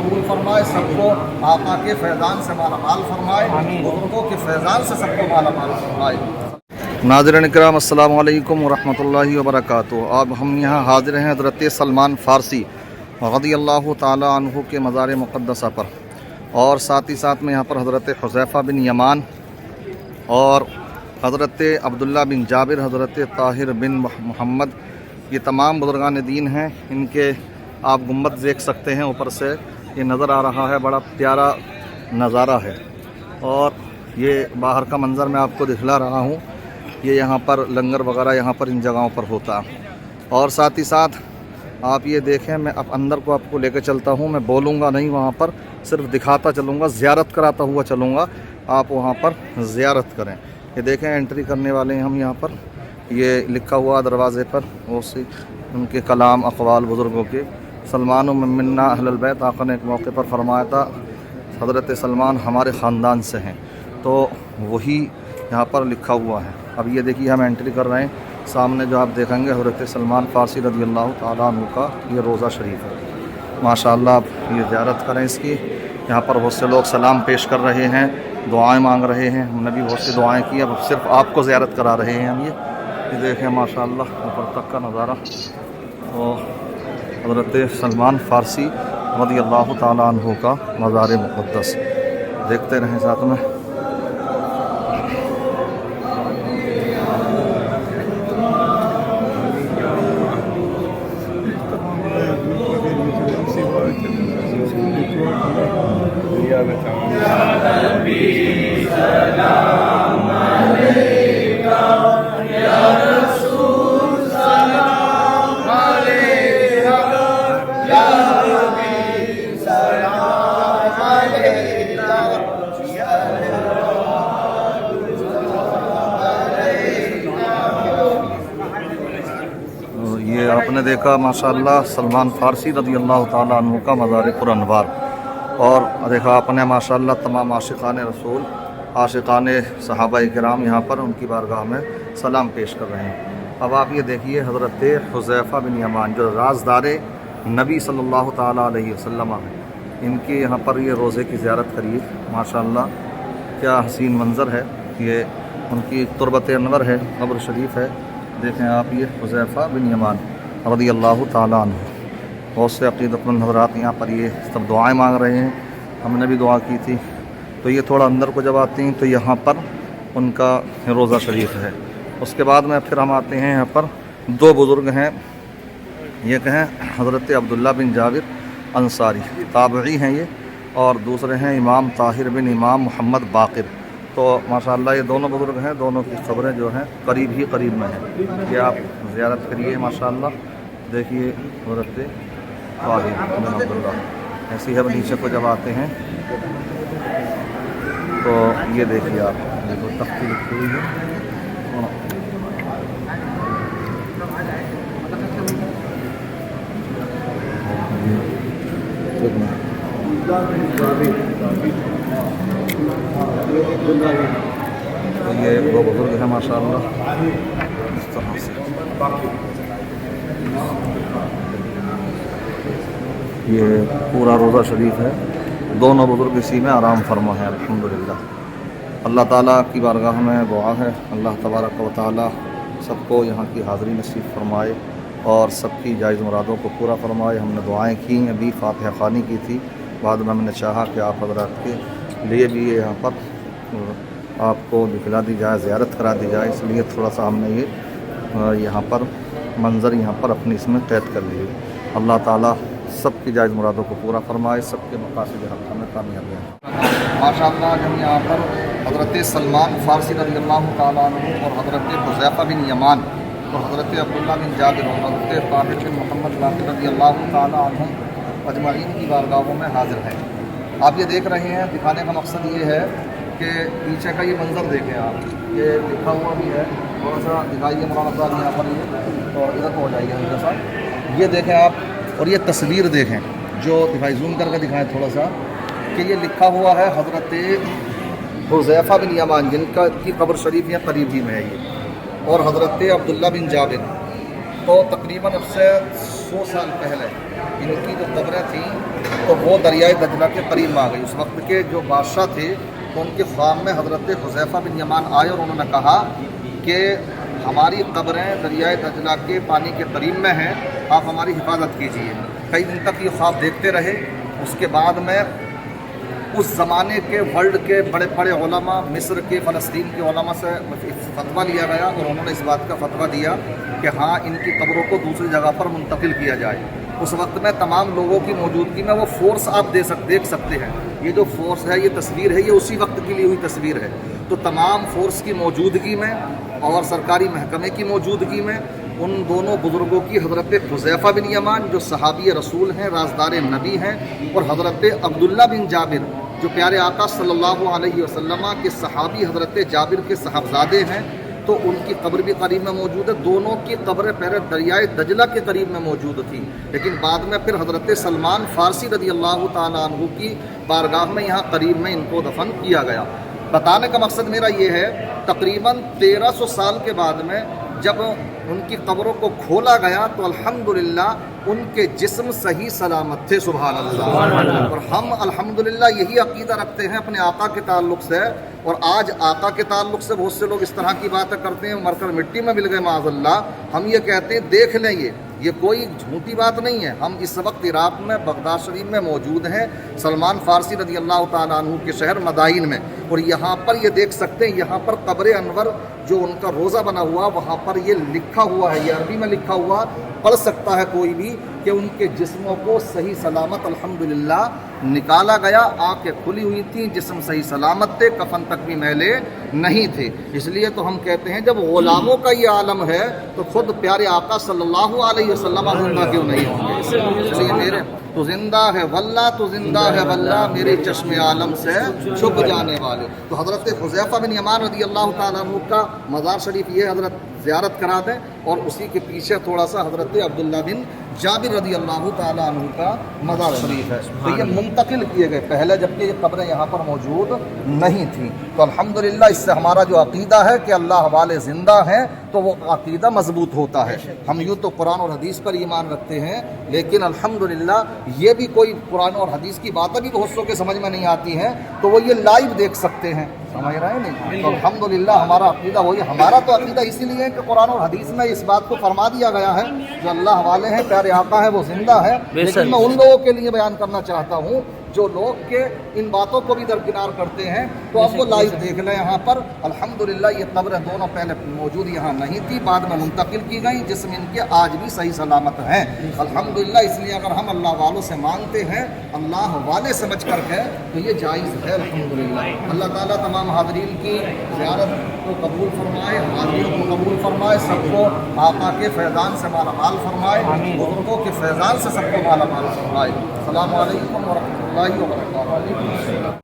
قبول فرمائے، سب کو آقا کے فیضان سے مالا مال فرمائے، بزرگوں کے فیضان سے سب کو مالا مال فرمائے۔ ناظرین کرام السلام علیکم ورحمۃ اللہ وبرکاتہ۔ اب ہم یہاں حاضر ہیں حضرت سلمان فارسی رضی اللہ تعالیٰ عنہ کے مزار مقدسہ پر، اور ساتھ ہی ساتھ میں یہاں پر حضرت حذیفہ بن یمان اور حضرت عبداللہ بن جابر، حضرت طاہر بن محمد، یہ تمام بزرگان دین ہیں۔ ان کے آپ گنبد دیکھ سکتے ہیں، اوپر سے یہ نظر آ رہا ہے، بڑا پیارا نظارہ ہے۔ اور یہ باہر کا منظر میں آپ کو دکھلا رہا ہوں، یہ یہاں پر لنگر وغیرہ یہاں پر ان جگہوں پر ہوتا ہے۔ اور ساتھ ہی ساتھ آپ یہ دیکھیں، میں اب اندر کو آپ کو لے کے چلتا ہوں، میں بولوں گا نہیں وہاں پر، صرف دکھاتا چلوں گا، زیارت کراتا ہوا چلوں گا، آپ وہاں پر زیارت کریں۔ یہ دیکھیں انٹری کرنے والے ہیں ہم یہاں پر، یہ لکھا ہوا دروازے پر وہ سی ان کے کلام اقوال بزرگوں کے۔ سلمان منا اہل البیت، آقا نے ایک موقع پر فرمایا تھا حضرت سلمان ہمارے خاندان سے ہیں، تو وہی یہاں پر لکھا ہوا ہے۔ اب یہ دیکھیے ہم انٹری کر رہے ہیں، سامنے جو آپ دیکھیں گے حضرت سلمان فارسی رضی اللہ تعالیٰ عنہ کا یہ روضہ شریف ہے۔ ماشاءاللہ آپ یہ زیارت کریں اس کی۔ یہاں پر بہت سے لوگ سلام پیش کر رہے ہیں، دعائیں مانگ رہے ہیں، ہم نے بھی بہت سی دعائیں کی، اب صرف آپ کو زیارت کرا رہے ہیں ہم۔ یہ دیکھیں ماشاءاللہ اوپر تک کا نظارہ، اور حضرت سلمان فارسی رضی اللہ تعالیٰ عنہ کا مزار مقدس، دیکھتے رہیں ساتھ میں۔ یہ آپ نے دیکھا ماشاءاللہ سلمان فارسی رضی اللہ تعالیٰ عنہ کا مزار پر انوار، اور دیکھا آپ نے ماشاءاللہ تمام عاشقان رسول، عاشقان صحابہ کرام یہاں پر ان کی بارگاہ میں سلام پیش کر رہے ہیں۔ اب آپ یہ دیکھیے حضرت حذیفہ بن یمان جو رازدار نبی صلی اللہ تعالیٰ علیہ وسلم ہیں، ان کے یہاں پر یہ روضے کی زیارت کریے۔ ماشاءاللہ کیا حسین منظر ہے، یہ ان کی تربت انور ہے، قبر شریف ہے۔ دیکھیں آپ یہ حذیفہ بن یمان رضی اللہ تعالیٰ عنہ، بہت سے عقیدت مند حضرات یہاں پر یہ سب دعائیں مانگ رہے ہیں، ہم نے بھی دعا کی تھی۔ تو یہ تھوڑا اندر کو جب آتے ہیں تو یہاں پر ان کا روضہ شریف ہے۔ اس کے بعد میں پھر ہم آتے ہیں، یہاں پر دو بزرگ ہیں، یہ کہیں حضرت عبداللہ بن جابر انصاری تابعی ہیں یہ، اور دوسرے ہیں امام طاہر بن امام محمد باقر۔ تو ماشاءاللہ یہ دونوں بزرگ ہیں، دونوں کی قبریں جو ہیں قریب ہی قریب میں ہیں، یہ آپ زیارت کریے ماشاءاللہ۔ دیکھیے حضرت طاہر بن عبداللہ، ایسی ہے نیچے کو جب آتے ہیں تو یہ دیکھیے آپ، دیکھو تختی لکھی ہوئی ہے۔ تو یہ دو بزرگ ہیں ماشاءاللہ اس طرح سے۔ یہ پورا روضہ شریف ہے، دونوں بزرگ اسی میں آرام فرما ہے الحمدللہ۔ اللہ تعالیٰ کی بارگاہ میں دعا ہے، اللہ تبارک و تعالیٰ سب کو یہاں کی حاضری نصیب فرمائے اور سب کی جائز مرادوں کو پورا فرمائے۔ ہم نے دعائیں کی، ابھی فاتحہ خوانی کی تھی، بعد میں ہم نے چاہا کہ آپ حضرات کے لیے بھی یہاں پر آپ کو دکھلا دی جائے، زیارت کرا دی جائے، اس لیے تھوڑا سا ہم نے یہ یہاں پر منظر یہاں پر اپنی اس میں قید کر لیے۔ اللہ تعالیٰ سب کی جائز مرادوں کو پورا فرمائے، سب کے مقاصد حق میں کامیابی ہے۔ ماشاءاللہ ہم یہاں پر حضرت سلمان فارسی رضی اللہ تعالیٰ عنہ اور حضرت حذیفہ بن یمان اور حضرت عبداللہ بن جابر اور حضرت طاہر بن محمد باقر رضی اللہ تعالیٰ عنہ اجمعین کی بارگاہوں میں حاضر ہیں۔ آپ یہ دیکھ رہے ہیں، دکھانے کا مقصد یہ ہے کہ پیچھے کا یہ منظر دیکھیں آپ، یہ لکھا ہوا بھی ہے، تھوڑا سا دکھائیے مولانا صاحب یہاں پر، یہ اور ادھر کو ہو جائیے حضرت صاحب، یہ دیکھیں آپ، اور یہ تصویر دیکھیں جو دکھائی، زوم کر کے دکھائیں تھوڑا سا، کہ یہ لکھا ہوا ہے حضرت حذیفہ بن یمان جن کی قبر شریف یہاں قریب ہی میں ہے یہ، اور حضرت عبداللہ بن جابر، تو تقریباً اب سے 100 سال پہلے ان کی جو قبریں تھیں تو وہ دریائے دجلہ کے قریب آ گئی۔ اس وقت کے جو بادشاہ تھے تو ان کے خواب میں حضرت حذیفہ بن یمان آئے اور انہوں نے کہا کہ ہماری قبریں دریائے دجلہ کے پانی کے قریب میں ہیں، آپ ہماری حفاظت کیجیے۔ کئی دن تک یہ خواب دیکھتے رہے۔ اس کے بعد میں اس زمانے کے ورلڈ کے بڑے بڑے علماء، مصر کے، فلسطین کے علماء سے فتویٰ لیا گیا اور انہوں نے اس بات کا فتویٰ دیا کہ ہاں ان کی قبروں کو دوسری جگہ پر منتقل کیا جائے۔ اس وقت میں تمام لوگوں کی موجودگی میں وہ فورس آپ دیکھ سکتے ہیں۔ یہ جو فورس ہے، یہ تصویر ہے، یہ اسی وقت کی لی ہوئی تصویر ہے۔ تو تمام فورس کی موجودگی میں اور سرکاری محکمے کی موجودگی میں ان دونوں بزرگوں کی، حضرت حذیفہ بن یمان جو صحابی رسول ہیں، رازدار نبی ہیں، اور حضرت عبداللہ بن جابر جو پیارے آقا صلی اللہ علیہ وسلم کے صحابی حضرت جابر کے صاحبزادے ہیں، تو ان کی قبر بھی قریب میں موجود ہے۔ دونوں کی قبریں پہلے دریائے دجلہ کے قریب میں موجود تھی، لیکن بعد میں پھر حضرت سلمان فارسی رضی اللہ تعالیٰ عنہ کی بارگاہ میں یہاں قریب میں ان کو دفن کیا گیا۔ بتانے کا مقصد میرا یہ ہے، تقریباً 1300 سال کے بعد میں جب ان کی قبروں کو کھولا گیا تو الحمدللہ ان کے جسم صحیح سلامت تھے، سبحان اللہ۔ اور ہم الحمدللہ یہی عقیدہ رکھتے ہیں اپنے آقا کے تعلق سے، اور آج آقا کے تعلق سے بہت سے لوگ اس طرح کی باتیں کرتے ہیں، مر کر مٹی میں مل گئے معاذ اللہ۔ ہم یہ کہتے ہیں دیکھ لیں، یہ کوئی جھوٹی بات نہیں ہے۔ ہم اس وقت عراق میں بغداد شریف میں موجود ہیں، سلمان فارسی رضی اللہ تعالیٰ عنہ کے شہر مدائن میں، اور یہاں پر یہ دیکھ سکتے ہیں، یہاں پر قبر انور جو ان کا روزہ بنا ہوا، وہاں پر یہ لکھا ہوا ہے، یہ عربی میں لکھا ہوا، پڑھ سکتا ہے کوئی بھی، کہ ان کے جسموں کو صحیح سلامت الحمدللہ نکالا گیا۔ آنکھیں کھلی ہوئی تھیں، جسم صحیح سلامت تھے، کفن تک بھی میلے نہیں تھے۔ اس لیے تو ہم کہتے ہیں جب غلاموں کا یہ عالم ہے تو خود پیارے آقا صلی اللہ علیہ وسلم زندہ کیوں نہیں ہوں گے؟ اس لیے میرے تو زندہ ہے واللہ، تو زندہ ہے واللہ، میرے چشم عالم سے چھپ جانے والے۔ تو حضرت حذیفہ بن یمان رضی اللہ تعالیٰ عنہ کا مزار شریف یہ حضرت زیارت کرا دیں، اور اسی کے پیچھے تھوڑا سا حضرت عبداللہ بن جابر رضی اللہ تعالیٰ عنہ کا مزار شریف ہے۔ تو یہ منتقل کیے گئے پہلے، جبکہ یہ قبریں یہاں پر موجود نہیں تھیں۔ تو الحمدللہ اس سے ہمارا جو عقیدہ ہے کہ اللہ والے زندہ ہیں، تو وہ عقیدہ مضبوط ہوتا ہے۔ ہم یوں تو قرآن اور حدیث پر ایمان رکھتے ہیں، لیکن الحمدللہ یہ بھی کوئی قرآن اور حدیث کی باتیں بھی بہت سو کے سمجھ میں نہیں آتی ہیں، تو وہ یہ لائیو دیکھ سکتے ہیں، سمجھ رہے ہیں نہیں؟ تو الحمدللہ ہمارا عقیدہ وہی، ہمارا تو عقیدہ اسی لیے ہے کہ قرآن اور حدیث میں اس بات کو فرما دیا گیا ہے جو اللہ والے ہیں، پیارے آقا ہے، وہ زندہ ہے۔ لیکن میں ان لوگوں کے لیے بیان کرنا چاہتا ہوں جو لوگ کہ ان باتوں کو بھی درکنار کرتے ہیں، تو اب وہ لائیو دیکھ لیں۔ یہاں پر الحمدللہ یہ قبریں دونوں پہلے موجود یہاں نہیں تھی، بعد میں منتقل کی گئیں، جسم ان کے آج بھی صحیح سلامت ہیں الحمدللہ۔ اس لیے اگر ہم اللہ والوں سے مانگتے ہیں، اللہ والے سمجھ کر ہے، تو یہ جائز ہے الحمدللہ۔ اللہ تعالیٰ تمام حاضرین کی زیارت کو قبول فرمائے، حاضرین کو قبول فرمائے، سب کو آقا کے فیضان سے مالا مال فرمائے، بزرگوں کے فیضان سے سب کو مالا مال فرمائے۔ السلام علیکم ورحمۃ اللہ وبرکاتہ۔